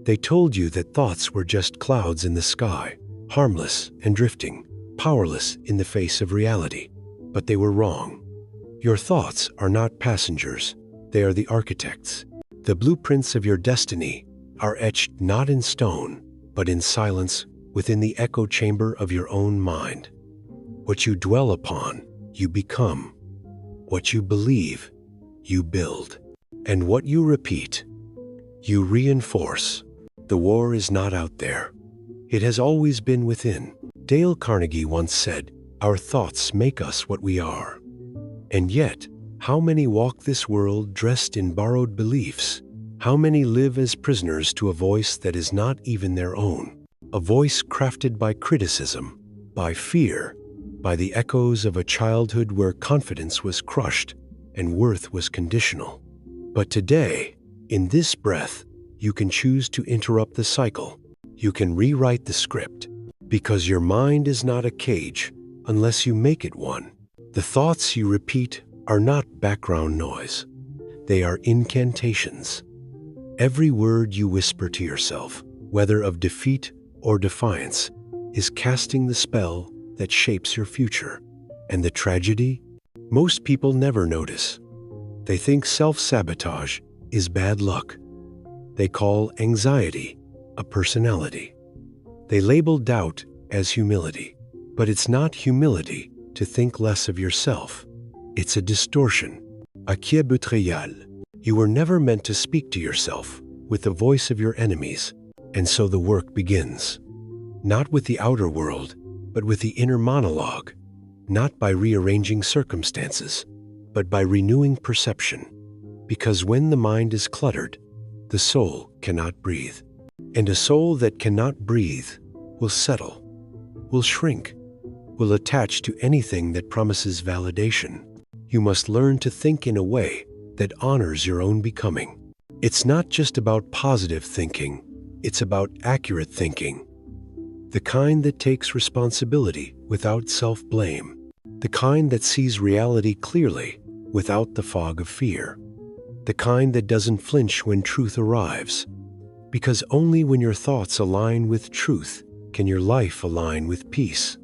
They told you that thoughts were just clouds in the sky, harmless and drifting, powerless in the face of reality. But they were wrong. Your thoughts are not passengers. They are the architects. The blueprints of your destiny are etched not in stone, but in silence within the echo chamber of your own mind. What you dwell upon, you become. What you believe, you build. And what you repeat, you reinforce. The war is not out there. It has always been within. Dale Carnegie once said, "Our thoughts make us what we are." And yet, how many walk this world dressed in borrowed beliefs? How many live as prisoners to a voice that is not even their own? A voice crafted by criticism, by fear, by the echoes of a childhood where confidence was crushed and worth was conditional. But today, in this breath, you can choose to interrupt the cycle. You can rewrite the script, because your mind is not a cage unless you make it one. The thoughts you repeat are not background noise. They are incantations. Every word you whisper to yourself, whether of defeat or defiance, is casting the spell that shapes your future. And the tragedy? Most people never notice. They think self-sabotage is bad luck. They call anxiety a personality. They label doubt as humility. But it's not humility to think less of yourself. It's a distortion, a betrayal. You were never meant to speak to yourself with the voice of your enemies, and so the work begins. Not with the outer world, but with the inner monologue. Not by rearranging circumstances, but by renewing perception. Because when the mind is cluttered, the soul cannot breathe. And a soul that cannot breathe will settle, will shrink, will attach to anything that promises validation. You must learn to think in a way that honors your own becoming. It's not just about positive thinking, it's about accurate thinking. The kind that takes responsibility without self-blame. The kind that sees reality clearly without the fog of fear. The kind that doesn't flinch when truth arrives. Because only when your thoughts align with truth can your life align with peace.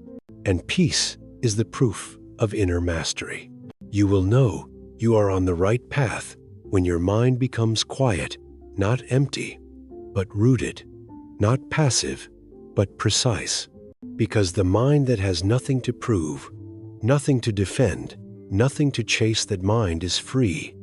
And peace is the proof of inner mastery. You will know you are on the right path when your mind becomes quiet, not empty, but rooted, not passive, but precise. Because the mind that has nothing to prove, nothing to defend, nothing to chase, that mind is free.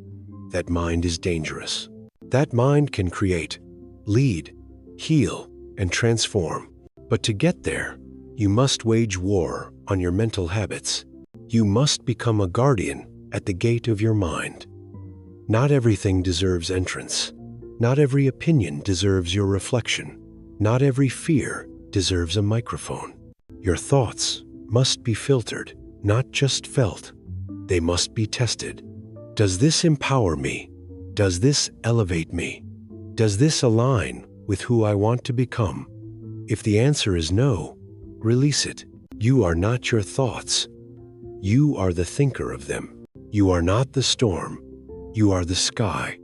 That mind is dangerous. That mind can create, lead, heal, and transform. But to get there, you must wage war on your mental habits. You must become a guardian at the gate of your mind. Not everything deserves entrance. Not every opinion deserves your reflection. Not every fear deserves a microphone. Your thoughts must be filtered, not just felt. They must be tested. Does this empower me? Does this elevate me? Does this align with who I want to become? If the answer is no, release it. You are not your thoughts. You are the thinker of them. You are not the storm. You are the sky.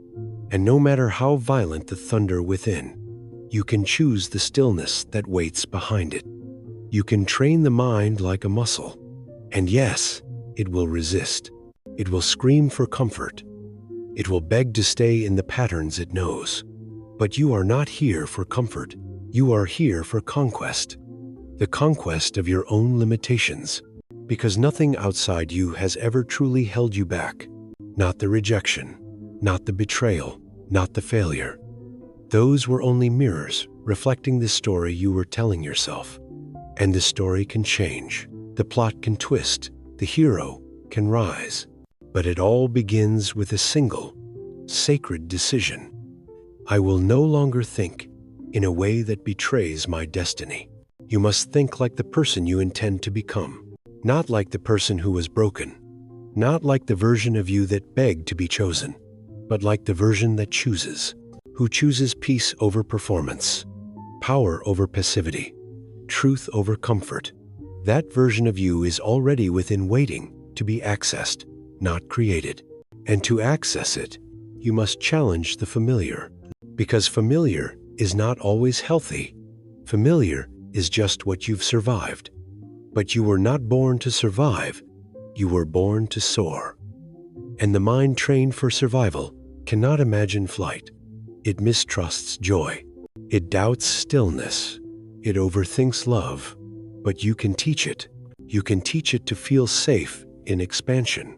And no matter how violent the thunder within, you can choose the stillness that waits behind it. You can train the mind like a muscle. And yes, it will resist. It will scream for comfort. It will beg to stay in the patterns it knows. But you are not here for comfort. You are here for conquest. The conquest of your own limitations. Because nothing outside you has ever truly held you back. Not the rejection, not the betrayal, not the failure. Those were only mirrors reflecting the story you were telling yourself. And the story can change. The plot can twist. The hero can rise. But it all begins with a single, sacred decision. I will no longer think in a way that betrays my destiny. You must think like the person you intend to become. Not like the person who was broken. Not like the version of you that begged to be chosen. But like the version that chooses. Who chooses peace over performance. Power over passivity. Truth over comfort. That version of you is already within, waiting to be accessed, not created. And to access it, you must challenge the familiar. Because familiar is not always healthy. Familiar is just what you've survived. But you were not born to survive. You were born to soar. And the mind trained for survival cannot imagine flight. It mistrusts joy. It doubts stillness. It overthinks love. But you can teach it. You can teach it to feel safe in expansion.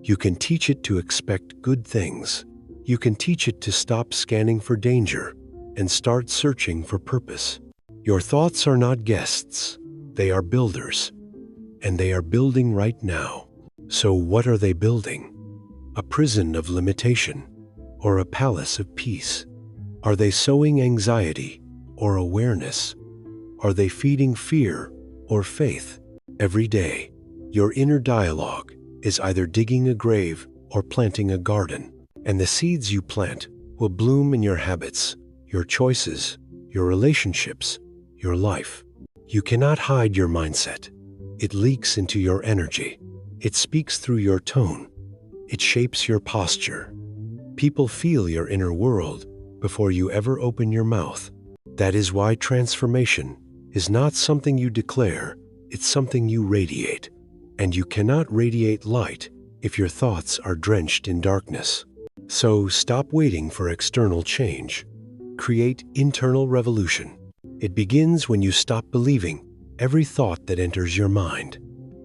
You can teach it to expect good things. You can teach it to stop scanning for danger and start searching for purpose. Your thoughts are not guests. They are builders. And they are building right now. So what are they building? A prison of limitation or a palace of peace? Are they sowing anxiety or awareness? Are they feeding fear or faith? Every day, your inner dialogue is either digging a grave or planting a garden, and the seeds you plant will bloom in your habits, your choices, your relationships, your life. You cannot hide your mindset. It leaks into your energy. It speaks through your tone. It shapes your posture. People feel your inner world before you ever open your mouth. That is why transformation is not something you declare, it's something you radiate. And you cannot radiate light if your thoughts are drenched in darkness. So stop waiting for external change. Create internal revolution. It begins when you stop believing every thought that enters your mind.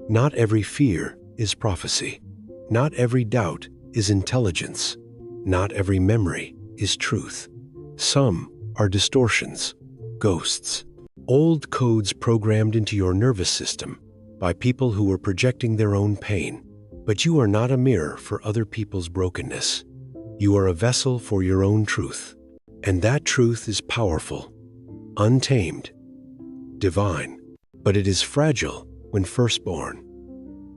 Not every fear is prophecy. Not every doubt is intelligence. Not every memory is truth. Some are distortions, ghosts, old codes programmed into your nervous system by people who were projecting their own pain. But you are not a mirror for other people's brokenness. You are a vessel for your own truth. And that truth is powerful, untamed, divine. But it is fragile when first born.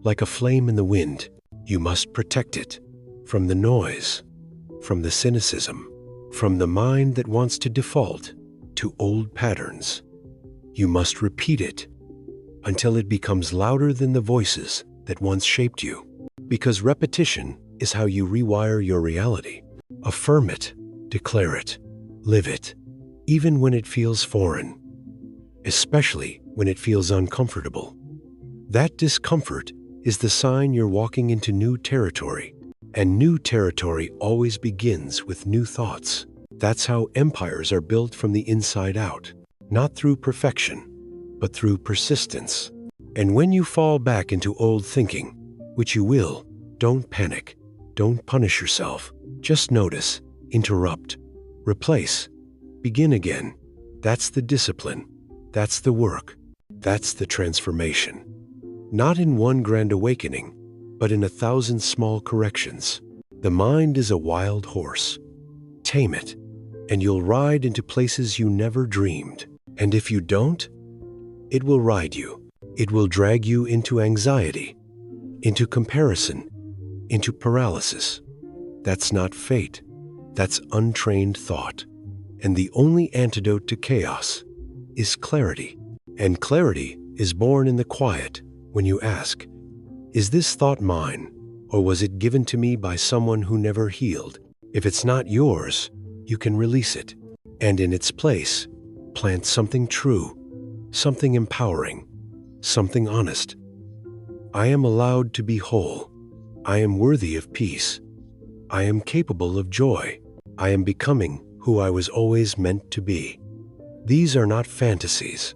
Like a flame in the wind, you must protect it from the noise, from the cynicism, from the mind that wants to default to old patterns. You must repeat it until it becomes louder than the voices that once shaped you. Because repetition is how you rewire your reality. Affirm it, declare it, live it, even when it feels foreign, especially when it feels uncomfortable. That discomfort is the sign you're walking into new territory, and new territory always begins with new thoughts. That's how empires are built from the inside out, not through perfection, but through persistence. And when you fall back into old thinking, which you will, don't panic, don't punish yourself. Just notice, interrupt, replace, begin again. That's the discipline. That's the work. That's the transformation. Not in one grand awakening, but in 1,000 small corrections. The mind is a wild horse. Tame it, and you'll ride into places you never dreamed. And if you don't, it will ride you. It will drag you into anxiety, into comparison, into paralysis. That's not fate. That's untrained thought. And the only antidote to chaos is clarity. And clarity is born in the quiet when you ask, is this thought mine, or was it given to me by someone who never healed? If it's not yours, you can release it. And in its place, plant something true, something empowering, something honest. I am allowed to be whole. I am worthy of peace. I am capable of joy. I am becoming who I was always meant to be. These are not fantasies.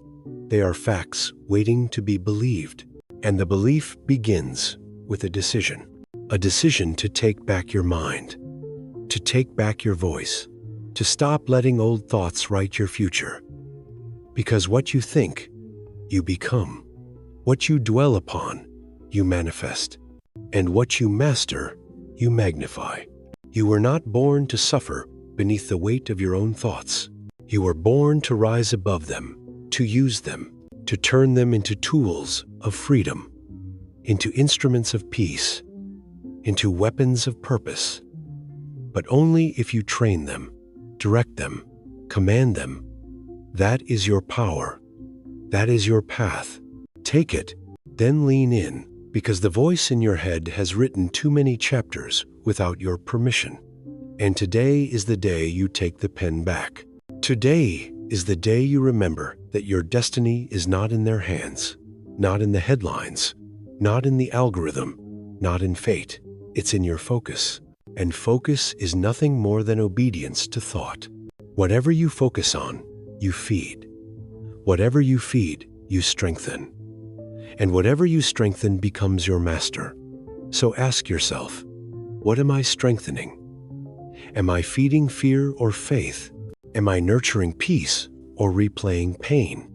They are facts waiting to be believed. And the belief begins with a decision to take back your mind, to take back your voice, to stop letting old thoughts write your future. Because what you think, you become. What you dwell upon, you manifest. And what you master, you magnify. You were not born to suffer beneath the weight of your own thoughts. You were born to rise above them, to use them, to turn them into tools of freedom, into instruments of peace, into weapons of purpose. But only if you train them, direct them, command them. That is your power. That is your path. Take it, then lean in, because the voice in your head has written too many chapters without your permission. And today is the day you take the pen back. Today is the day you remember that your destiny is not in their hands, not in the headlines, not in the algorithm, not in fate. It's in your focus. And focus is nothing more than obedience to thought. Whatever you focus on, you feed. Whatever you feed, you strengthen. And whatever you strengthen becomes your master. So ask yourself, what am I strengthening? Am I feeding fear or faith? Am I nurturing peace or replaying pain?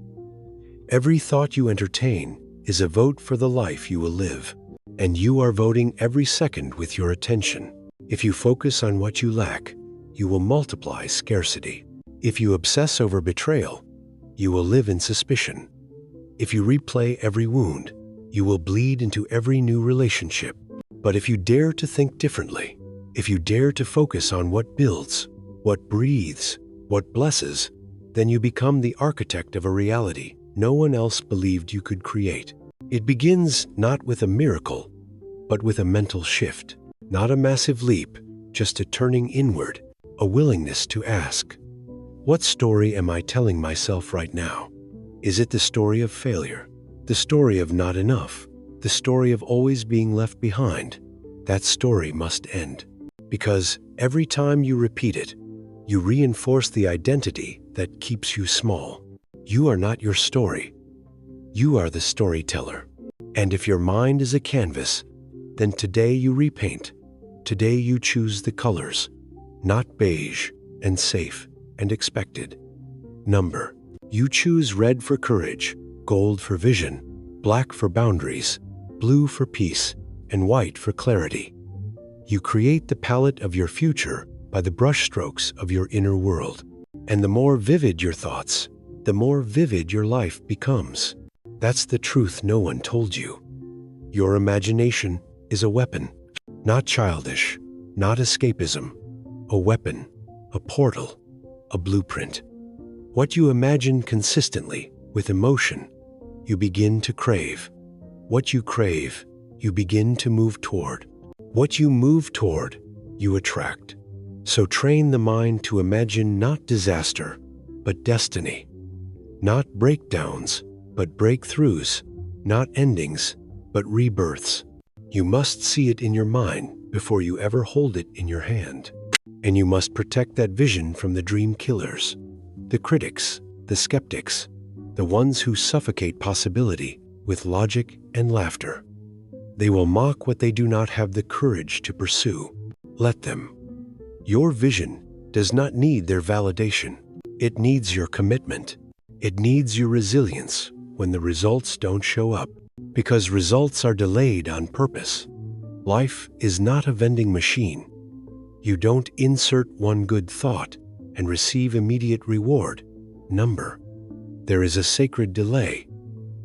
Every thought you entertain is a vote for the life you will live. And you are voting every second with your attention. If you focus on what you lack, you will multiply scarcity. If you obsess over betrayal, you will live in suspicion. If you replay every wound, you will bleed into every new relationship. But if you dare to think differently, if you dare to focus on what builds, what breathes, what blesses, then you become the architect of a reality no one else believed you could create. It begins not with a miracle, but with a mental shift. Not a massive leap, just a turning inward, a willingness to ask, what story am I telling myself right now? Is it the story of failure? The story of not enough? The story of always being left behind? That story must end. Because every time you repeat it, you reinforce the identity that keeps you small. You are not your story. You are the storyteller. And if your mind is a canvas, then today you repaint. Today you choose the colors, not beige and safe and expected. Number. You choose red for courage, gold for vision, black for boundaries, blue for peace, and white for clarity. You create the palette of your future by the brushstrokes of your inner world. And the more vivid your thoughts, the more vivid your life becomes. That's the truth no one told you. Your imagination is a weapon, not childish, not escapism, a weapon, a portal, a blueprint. What you imagine consistently, with emotion, you begin to crave. What you crave, you begin to move toward. What you move toward, you attract. So train the mind to imagine not disaster, but destiny. Not breakdowns, but breakthroughs. Not endings, but rebirths. You must see it in your mind before you ever hold it in your hand. And you must protect that vision from the dream killers, the critics, the skeptics, the ones who suffocate possibility with logic and laughter. They will mock what they do not have the courage to pursue. Let them. Your vision does not need their validation. It needs your commitment. It needs your resilience when the results don't show up, because results are delayed on purpose. Life is not a vending machine. You don't insert one good thought and receive immediate reward. Number. There is a sacred delay,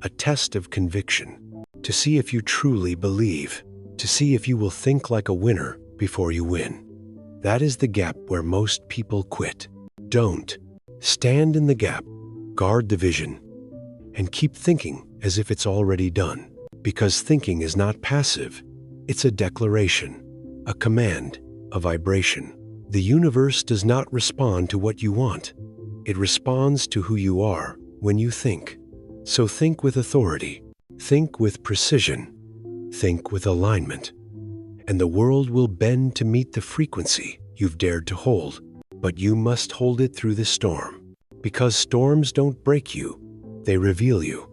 a test of conviction, to see if you truly believe, to see if you will think like a winner before you win. That is the gap where most people quit. Don't. Stand in the gap, guard the vision, and keep thinking as if it's already done. Because thinking is not passive. It's a declaration, a command, a vibration. The universe does not respond to what you want. It responds to who you are when you think. So think with authority. Think with precision. Think with alignment. And the world will bend to meet the frequency you've dared to hold. But you must hold it through the storm. Because storms don't break you, they reveal you.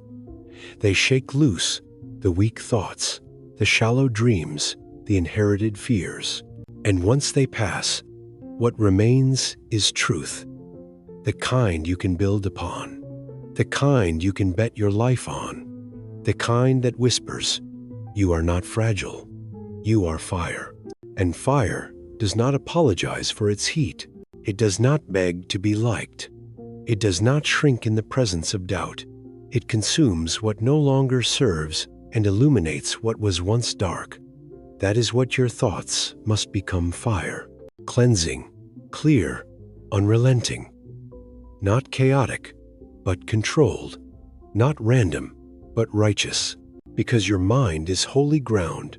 They shake loose the weak thoughts, the shallow dreams, the inherited fears. And once they pass, what remains is truth. The kind you can build upon. The kind you can bet your life on. The kind that whispers, you are not fragile. You are fire. And fire does not apologize for its heat. It does not beg to be liked. It does not shrink in the presence of doubt. It consumes what no longer serves and illuminates what was once dark. That is what your thoughts must become: fire, cleansing, clear, unrelenting. Not chaotic, but controlled. Not random, but righteous. Because your mind is holy ground.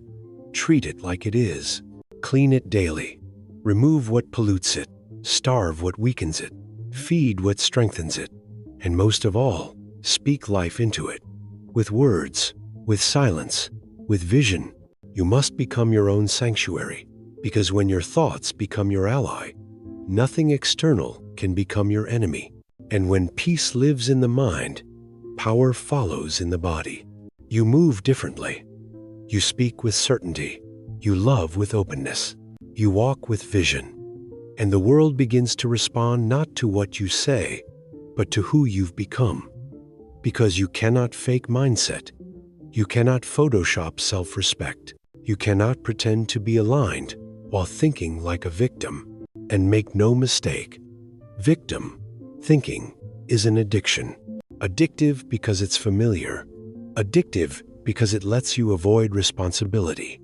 Treat it like it is. Clean it daily. Remove what pollutes it. Starve what weakens it. Feed what strengthens it. And most of all, speak life into it. With words, with silence, with vision, you must become your own sanctuary. Because when your thoughts become your ally, nothing external can become your enemy. And when peace lives in the mind, power follows in the body. You move differently. You speak with certainty. You love with openness. You walk with vision. And the world begins to respond not to what you say, but to who you've become. Because you cannot fake mindset. You cannot Photoshop self-respect. You cannot pretend to be aligned while thinking like a victim. And make no mistake, victim thinking is an addiction. Addictive because it's familiar. Addictive because it lets you avoid responsibility.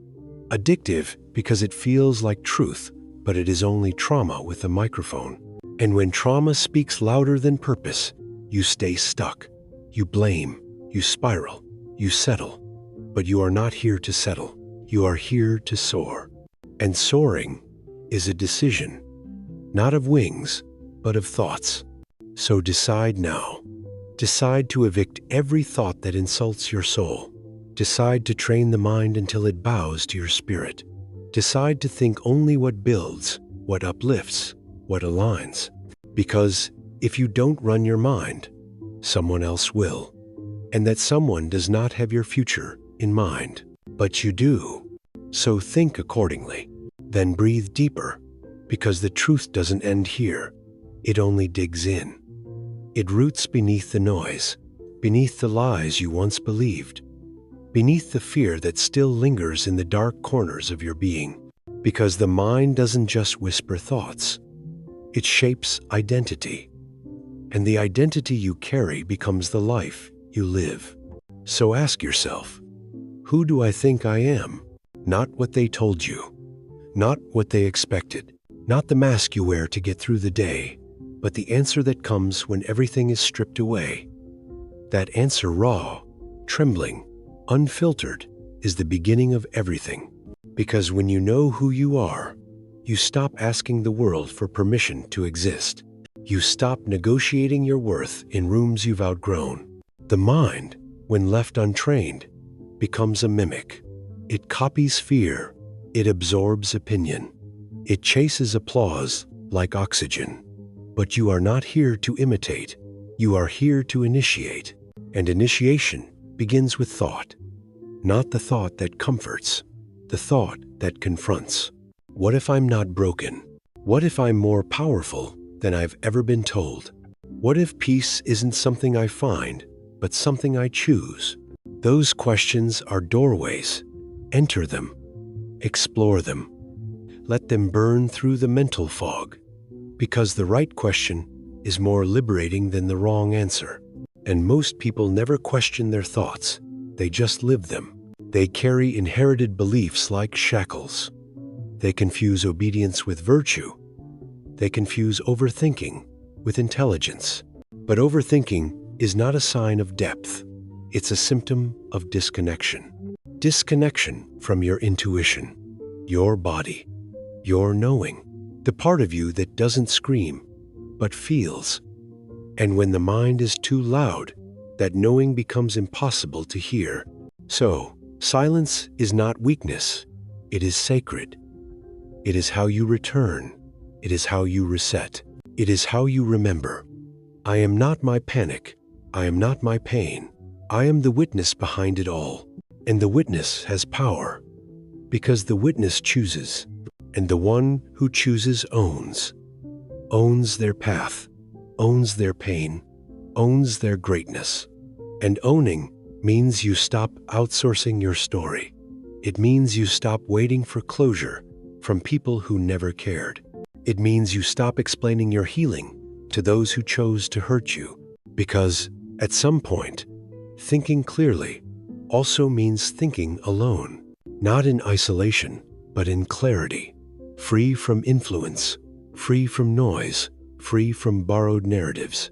Addictive because it feels like truth, but it is only trauma with a microphone. And when trauma speaks louder than purpose, you stay stuck. You blame, you spiral, you settle. But you are not here to settle. You are here to soar. And soaring is a decision, not of wings, but of thoughts. So decide now. Decide to evict every thought that insults your soul. Decide to train the mind until it bows to your spirit. Decide to think only what builds, what uplifts, what aligns. Because if you don't run your mind, someone else will. And that someone does not have your future in mind, but you do. So think accordingly. Then breathe deeper, because the truth doesn't end here. It only digs in. It roots beneath the noise, beneath the lies you once believed, beneath the fear that still lingers in the dark corners of your being. Because the mind doesn't just whisper thoughts. It shapes identity. And the identity you carry becomes the life you live. So ask yourself, who do I think I am? Not what they told you. Not what they expected. Not the mask you wear to get through the day. But the answer that comes when everything is stripped away. That answer, raw, trembling, unfiltered, is the beginning of everything. Because when you know who you are, you stop asking the world for permission to exist. You stop negotiating your worth in rooms you've outgrown. The mind, when left untrained, becomes a mimic. It copies fear. It absorbs opinion. It chases applause like oxygen. But you are not here to imitate. You are here to initiate. And initiation begins with thought. Not the thought that comforts, the thought that confronts. What if I'm not broken? What if I'm more powerful than I've ever been told? What if peace isn't something I find, but something I choose? Those questions are doorways. Enter them. Explore them. Let them burn through the mental fog. Because the right question is more liberating than the wrong answer. And most people never question their thoughts. They just live them. They carry inherited beliefs like shackles. They confuse obedience with virtue. They confuse overthinking with intelligence. But overthinking is not a sign of depth. It's a symptom of disconnection. Disconnection from your intuition, your body, your knowing, the part of you that doesn't scream, but feels. And when the mind is too loud, that knowing becomes impossible to hear. So, silence is not weakness. It is sacred. It is how you return. It is how you reset. It is how you remember. I am not my panic. I am not my pain. I am the witness behind it all. And the witness has power. Because the witness chooses. And the one who chooses owns. Owns their path. Owns their pain. Owns their greatness. And owning means you stop outsourcing your story. It means you stop waiting for closure from people who never cared. It means you stop explaining your healing to those who chose to hurt you. Because, at some point, thinking clearly also means thinking alone. Not in isolation, but in clarity. Free from influence, free from noise, free from borrowed narratives.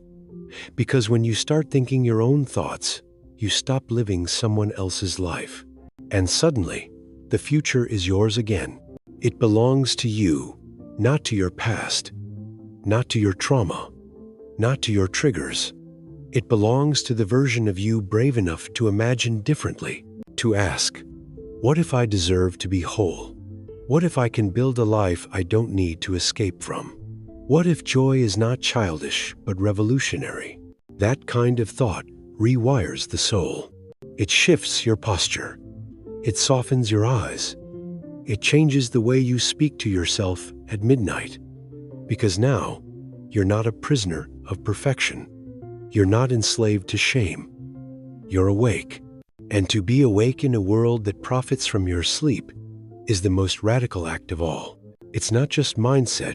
Because when you start thinking your own thoughts, you stop living someone else's life. And suddenly, the future is yours again. It belongs to you, not to your past, not to your trauma, not to your triggers. It belongs to the version of you brave enough to imagine differently, to ask, what if I deserve to be whole? What if I can build a life I don't need to escape from? What if joy is not childish but revolutionary? That kind of thought rewires the soul. It shifts your posture. It softens your eyes. It changes the way you speak to yourself at midnight. Because now, you're not a prisoner of perfection. You're not enslaved to shame. You're awake. And to be awake in a world that profits from your sleep is the most radical act of all. It's not just mindset,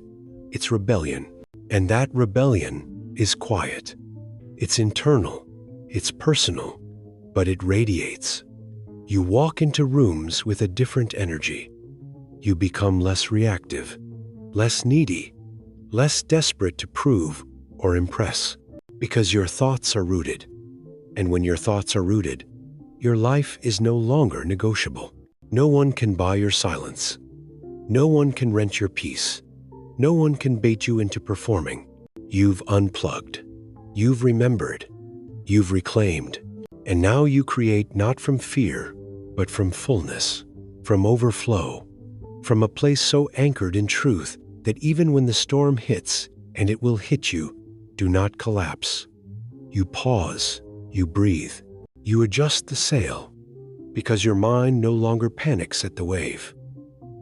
it's rebellion. And that rebellion is quiet. It's internal. It's personal. But it radiates. You walk into rooms with a different energy. You become less reactive, less needy, less desperate to prove or impress. Because your thoughts are rooted. And when your thoughts are rooted, your life is no longer negotiable. No one can buy your silence. No one can rent your peace. No one can bait you into performing. You've unplugged. You've remembered. You've reclaimed. And now you create not from fear, but from fullness, from overflow, from a place so anchored in truth that even when the storm hits, and it will hit you, do not collapse. You pause. You breathe. You adjust the sail, because your mind no longer panics at the wave.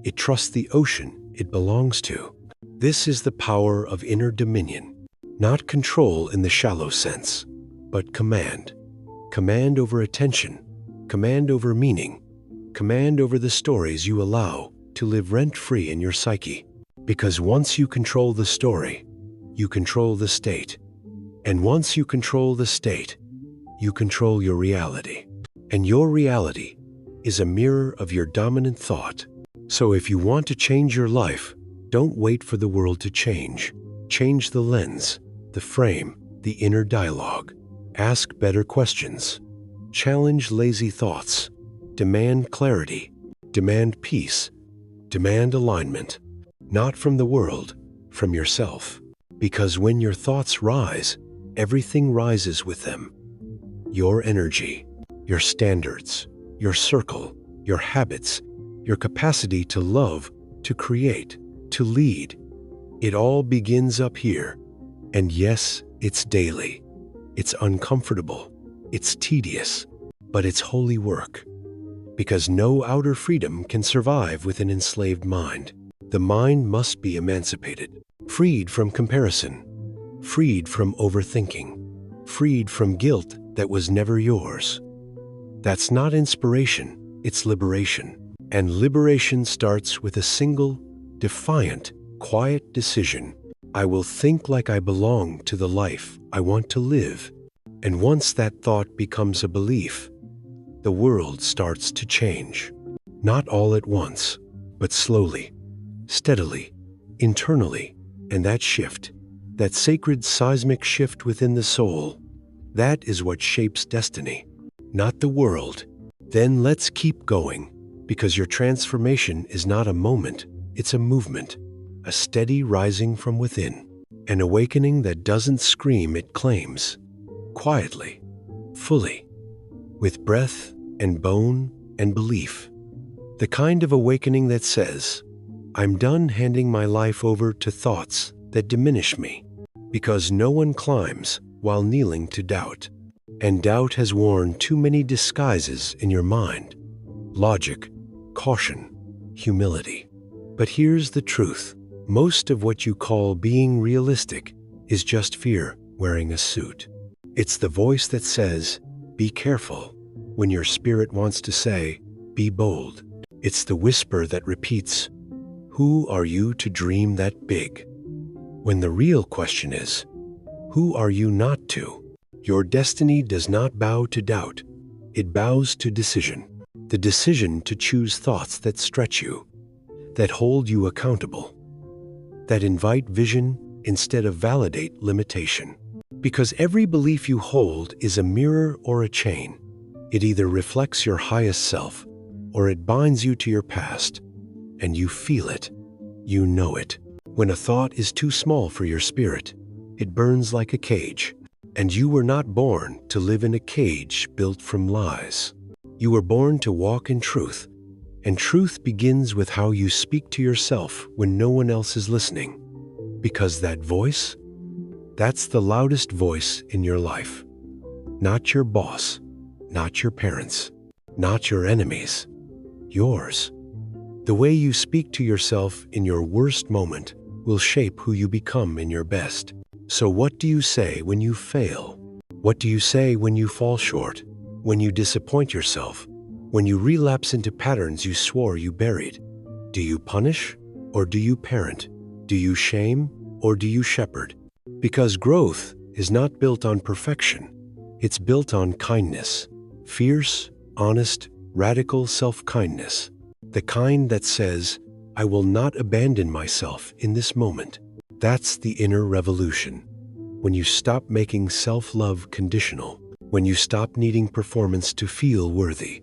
It trusts the ocean it belongs to. This is the power of inner dominion, not control in the shallow sense, but command. Command over attention, command over meaning, command over the stories you allow to live rent-free in your psyche. Because once you control the story, you control the state. And once you control the state, you control your reality. And your reality is a mirror of your dominant thought. So if you want to change your life, don't wait for the world to change. Change the lens, the frame, the inner dialogue. Ask better questions. Challenge lazy thoughts. Demand clarity. Demand peace. Demand alignment. Not from the world, from yourself. Because when your thoughts rise, everything rises with them. Your energy, your standards, your circle, your habits, your capacity to love, to create, to lead. It all begins up here. And yes, it's daily. It's uncomfortable. It's tedious. But it's holy work. Because no outer freedom can survive with an enslaved mind. The mind must be emancipated, freed from comparison, freed from overthinking, freed from guilt that was never yours. That's not inspiration, it's liberation. And liberation starts with a single, defiant, quiet decision. I will think like I belong to the life I want to live. And once that thought becomes a belief, the world starts to change. Not all at once, but slowly, steadily, internally. And that shift, that sacred seismic shift within the soul, that is what shapes destiny, not the world. Then let's keep going, because your transformation is not a moment, it's a movement, a steady rising from within, an awakening that doesn't scream, it claims, quietly, fully, with breath and bone and belief. The kind of awakening that says, I'm done handing my life over to thoughts that diminish me, because no one climbs while kneeling to doubt. And doubt has worn too many disguises in your mind. Logic, caution, humility. But here's the truth. Most of what you call being realistic is just fear wearing a suit. It's the voice that says, be careful, when your spirit wants to say, be bold. It's the whisper that repeats, who are you to dream that big? When the real question is, who are you not to? Your destiny does not bow to doubt. It bows to decision. The decision to choose thoughts that stretch you, that hold you accountable, that invite vision instead of validate limitation. Because every belief you hold is a mirror or a chain. It either reflects your highest self, or it binds you to your past. And you feel it. You know it. When a thought is too small for your spirit, It burns like a cage. And you were not born to live in a cage built from lies. You were born to walk in truth. And truth begins with how you speak to yourself when no one else is listening. Because that voice, that's the loudest voice in your life. Not your boss, not your parents, not your enemies, yours. The way you speak to yourself in your worst moment will shape who you become in your best. So what do you say when you fail? What do you say when you fall short? When you disappoint yourself? When you relapse into patterns you swore you buried? Do you punish or do you parent? Do you shame or do you shepherd? Because growth is not built on perfection. It's built on kindness. Fierce, honest, radical self-kindness. The kind that says, I will not abandon myself in this moment. That's the inner revolution. When you stop making self-love conditional. When you stop needing performance to feel worthy.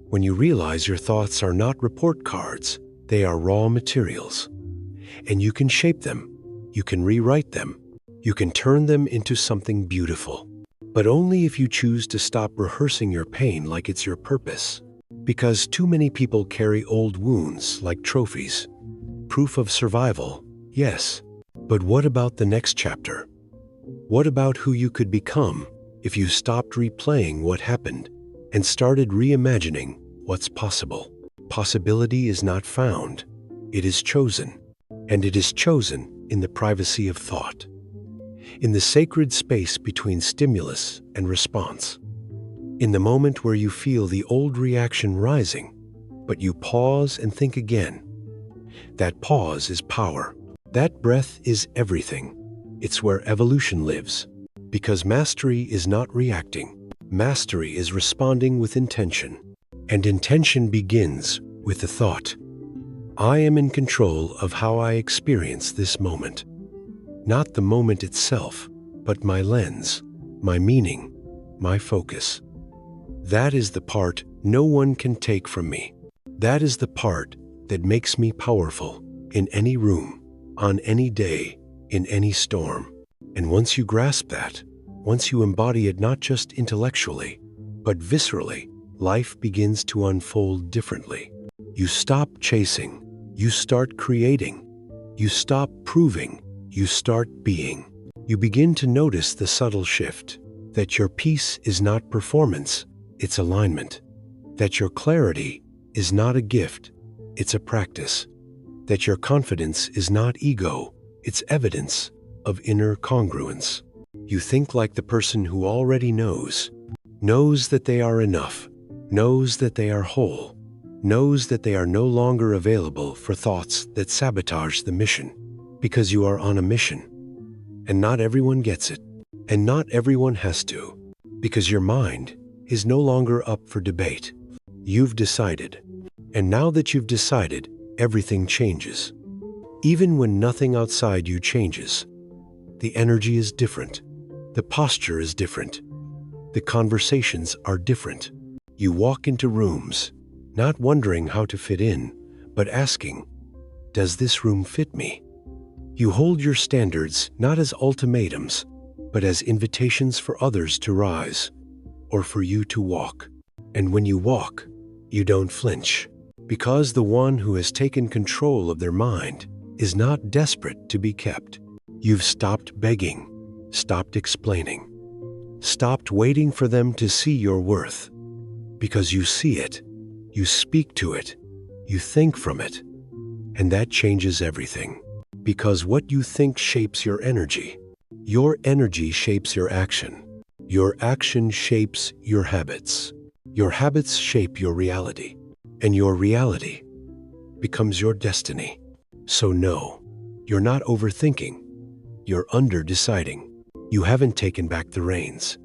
When you realize your thoughts are not report cards, they are raw materials. And you can shape them. You can rewrite them. You can turn them into something beautiful. But only if you choose to stop rehearsing your pain like it's your purpose. Because too many people carry old wounds like trophies. Proof of survival, yes. But what about the next chapter? What about who you could become if you stopped replaying what happened and started reimagining what's possible? Possibility is not found. It is chosen. And it is chosen in the privacy of thought. In the sacred space between stimulus and response. In the moment where you feel the old reaction rising, but you pause and think again. That pause is power. That breath is everything. It's where evolution lives. Because mastery is not reacting. Mastery is responding with intention. And intention begins with the thought, I am in control of how I experience this moment. Not the moment itself, but my lens, my meaning, my focus. That is the part no one can take from me. That is the part that makes me powerful in any room, on any day, in any storm. And once you grasp that, once you embody it not just intellectually, but viscerally, life begins to unfold differently. You stop chasing. You start creating. You stop proving. You start being. You begin to notice the subtle shift, that your peace is not performance, it's alignment. That your clarity is not a gift, it's a practice. That your confidence is not ego, it's evidence of inner congruence. You think like the person who already knows that they are enough, knows that they are whole, knows that they are no longer available for thoughts that sabotage the mission. Because you are on a mission. And not everyone gets it. And not everyone has to. Because your mind is no longer up for debate. You've decided. And now that you've decided, everything changes. Even when nothing outside you changes. The energy is different. The posture is different. The conversations are different. You walk into rooms, not wondering how to fit in, but asking, does this room fit me? You hold your standards not as ultimatums, but as invitations for others to rise, or for you to walk. And when you walk, you don't flinch, because the one who has taken control of their mind is not desperate to be kept. You've stopped begging, stopped explaining, stopped waiting for them to see your worth, because you see it, you speak to it, you think from it, and that changes everything. Because what you think shapes your energy. Your energy shapes your action. Your action shapes your habits. Your habits shape your reality. And your reality becomes your destiny. So no, you're not overthinking. You're under-deciding. You haven't taken back the reins.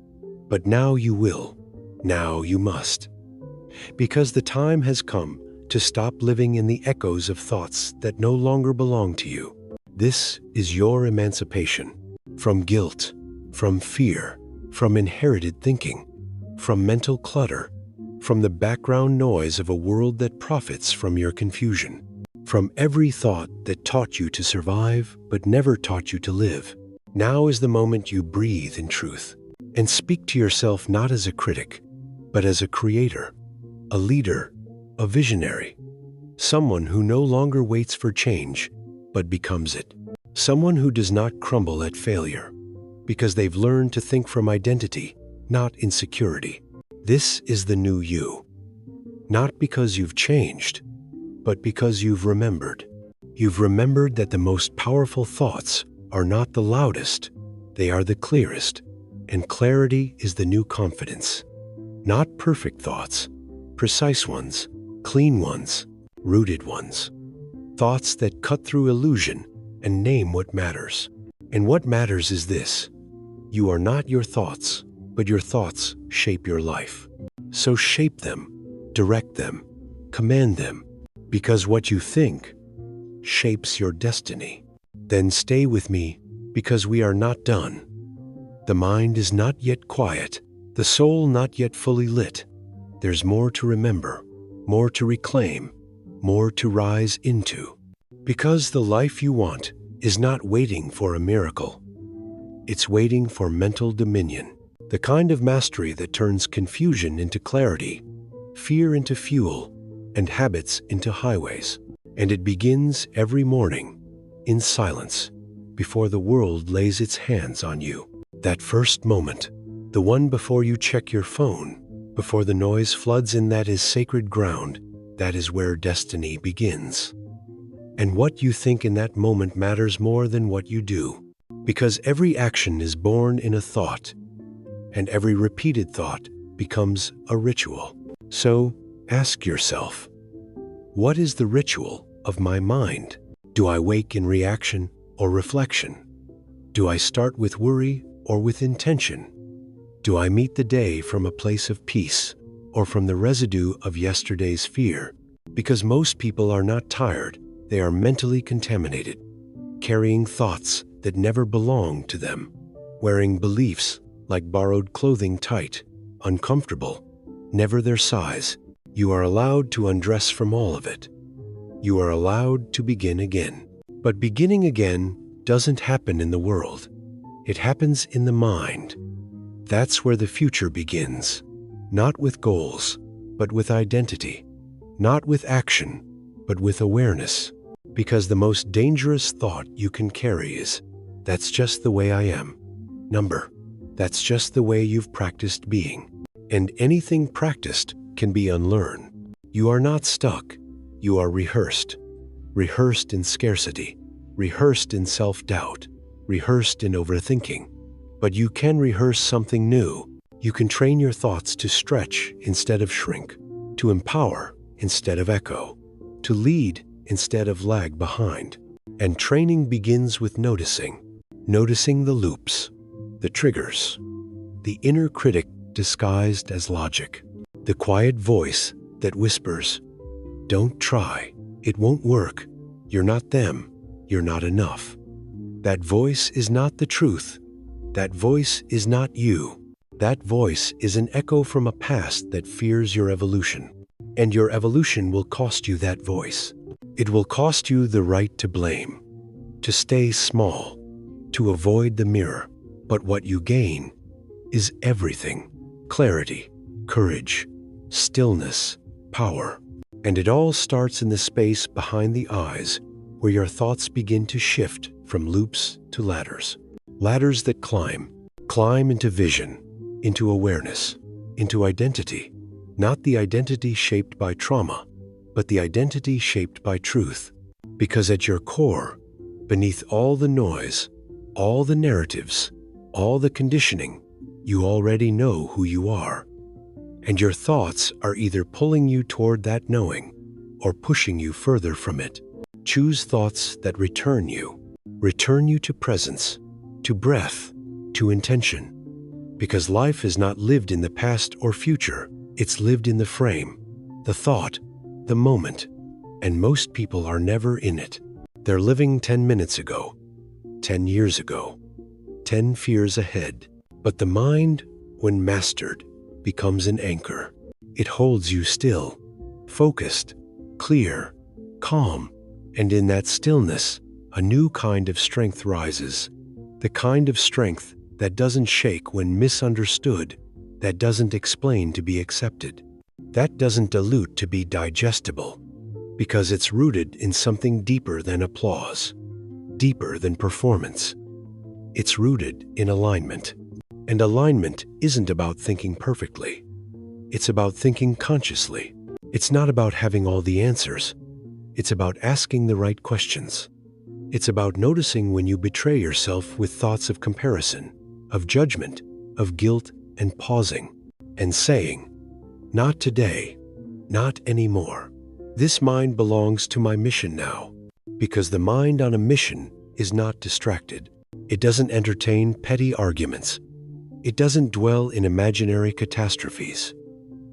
But now you will. Now you must. Because the time has come to stop living in the echoes of thoughts that no longer belong to you. This is your emancipation from guilt, from fear, from inherited thinking, from mental clutter, from the background noise of a world that profits from your confusion, from every thought that taught you to survive but never taught you to live. Now is the moment you breathe in truth and speak to yourself not as a critic, but as a creator, a leader, a visionary, someone who no longer waits for change, but becomes it. Someone who does not crumble at failure, because they've learned to think from identity, not insecurity. This is the new you. Not because you've changed, but because you've remembered. You've remembered that the most powerful thoughts are not the loudest, they are the clearest, and clarity is the new confidence. Not perfect thoughts, precise ones, clean ones, rooted ones. Thoughts that cut through illusion and name what matters. And what matters is this: you are not your thoughts, but your thoughts shape your life. So shape them, direct them, command them, because what you think shapes your destiny. Then stay with me, because we are not done. The mind is not yet quiet, the soul not yet fully lit. There's more to remember, more to reclaim, more to rise into. Because the life you want is not waiting for a miracle. It's waiting for mental dominion, the kind of mastery that turns confusion into clarity, fear into fuel, and habits into highways. And it begins every morning, in silence, before the world lays its hands on you. That first moment, the one before you check your phone, before the noise floods in, that is sacred ground. That is where destiny begins. And what you think in that moment matters more than what you do, because every action is born in a thought, and every repeated thought becomes a ritual. So ask yourself, what is the ritual of my mind? Do I wake in reaction or reflection? Do I start with worry or with intention? Do I meet the day from a place of peace or from the residue of yesterday's fear? Because most people are not tired, they are mentally contaminated, carrying thoughts that never belong to them, wearing beliefs like borrowed clothing, tight, uncomfortable, never their size. You are allowed to undress from all of it. You are allowed to begin again. But beginning again doesn't happen in the world. It happens in the mind. That's where the future begins. Not with goals, but with identity. Not with action, but with awareness. Because the most dangerous thought you can carry is, that's just the way I am. Number, that's just the way you've practiced being. And anything practiced can be unlearned. You are not stuck. You are rehearsed. Rehearsed in scarcity. Rehearsed in self-doubt. Rehearsed in overthinking. But you can rehearse something new. You can train your thoughts to stretch instead of shrink, to empower instead of echo, to lead instead of lag behind. And training begins with noticing. Noticing the loops, the triggers, the inner critic disguised as logic, the quiet voice that whispers, "Don't try, it won't work, you're not them, you're not enough." That voice is not the truth. That voice is not you. That voice is an echo from a past that fears your evolution. And your evolution will cost you that voice. It will cost you the right to blame, to stay small, to avoid the mirror. But what you gain is everything: clarity, courage, stillness, power. And it all starts in the space behind the eyes, where your thoughts begin to shift from loops to ladders. Ladders that climb into vision, into awareness, into identity. Not the identity shaped by trauma, but the identity shaped by truth. Because at your core, beneath all the noise, all the narratives, all the conditioning, you already know who you are. And your thoughts are either pulling you toward that knowing or pushing you further from it. Choose thoughts that return you to presence, to breath, to intention. Because life is not lived in the past or future, it's lived in the frame, the thought, the moment. And most people are never in it. They're living 10 minutes ago, 10 years ago, 10 fears ahead. But the mind, when mastered, becomes an anchor. It holds you still, focused, clear, calm. And in that stillness, a new kind of strength rises. The kind of strength that doesn't shake when misunderstood, that doesn't explain to be accepted, that doesn't dilute to be digestible, because it's rooted in something deeper than applause, deeper than performance. It's rooted in alignment. And alignment isn't about thinking perfectly. It's about thinking consciously. It's not about having all the answers. It's about asking the right questions. It's about noticing when you betray yourself with thoughts of comparison, of judgment, of guilt, and pausing, and saying, "Not today, not anymore. This mind belongs to my mission now." Because the mind on a mission is not distracted. It doesn't entertain petty arguments. It doesn't dwell in imaginary catastrophes.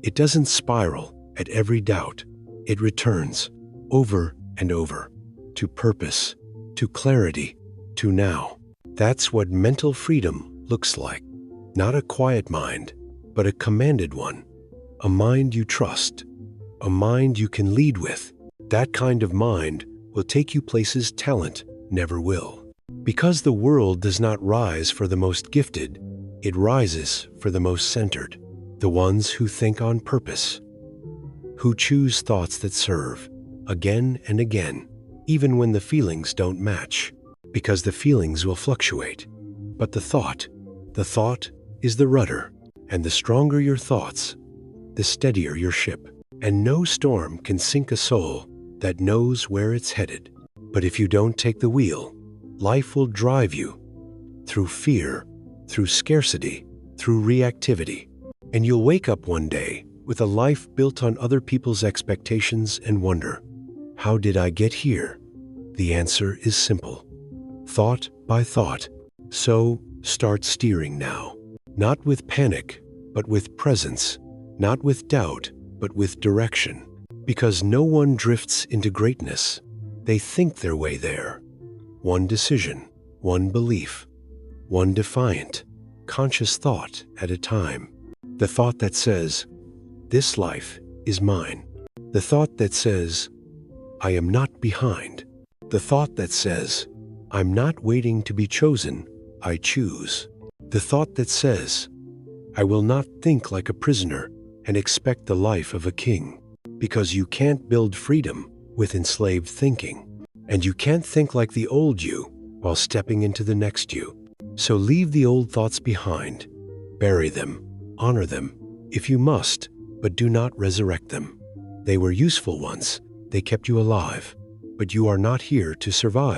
It doesn't spiral at every doubt. It returns over and over to purpose, to clarity, to now. That's what mental freedom looks like. Not a quiet mind, but a commanded one. A mind you trust. A mind you can lead with. That kind of mind will take you places talent never will. Because the world does not rise for the most gifted, it rises for the most centered. The ones who think on purpose. Who choose thoughts that serve, again and again, even when the feelings don't match. Because the feelings will fluctuate. But the thought is the rudder. And the stronger your thoughts, the steadier your ship. And no storm can sink a soul that knows where it's headed. But if you don't take the wheel, life will drive you through fear, through scarcity, through reactivity. And you'll wake up one day with a life built on other people's expectations and wonder, how did I get here? The answer is simple. Thought by thought. So start steering now. Not with panic, but with presence. Not with doubt, but with direction. Because no one drifts into greatness. They think their way there. One decision, one belief, one defiant, conscious thought at a time. The thought that says, "This life is mine." The thought that says, "I am not behind." The thought that says, "I'm not waiting to be chosen, I choose." The thought that says, "I will not think like a prisoner and expect the life of a king." Because you can't build freedom with enslaved thinking. And you can't think like the old you while stepping into the next you. So leave the old thoughts behind. Bury them. Honor them, if you must, but do not resurrect them. They were useful once. They kept you alive. But you are not here to survive.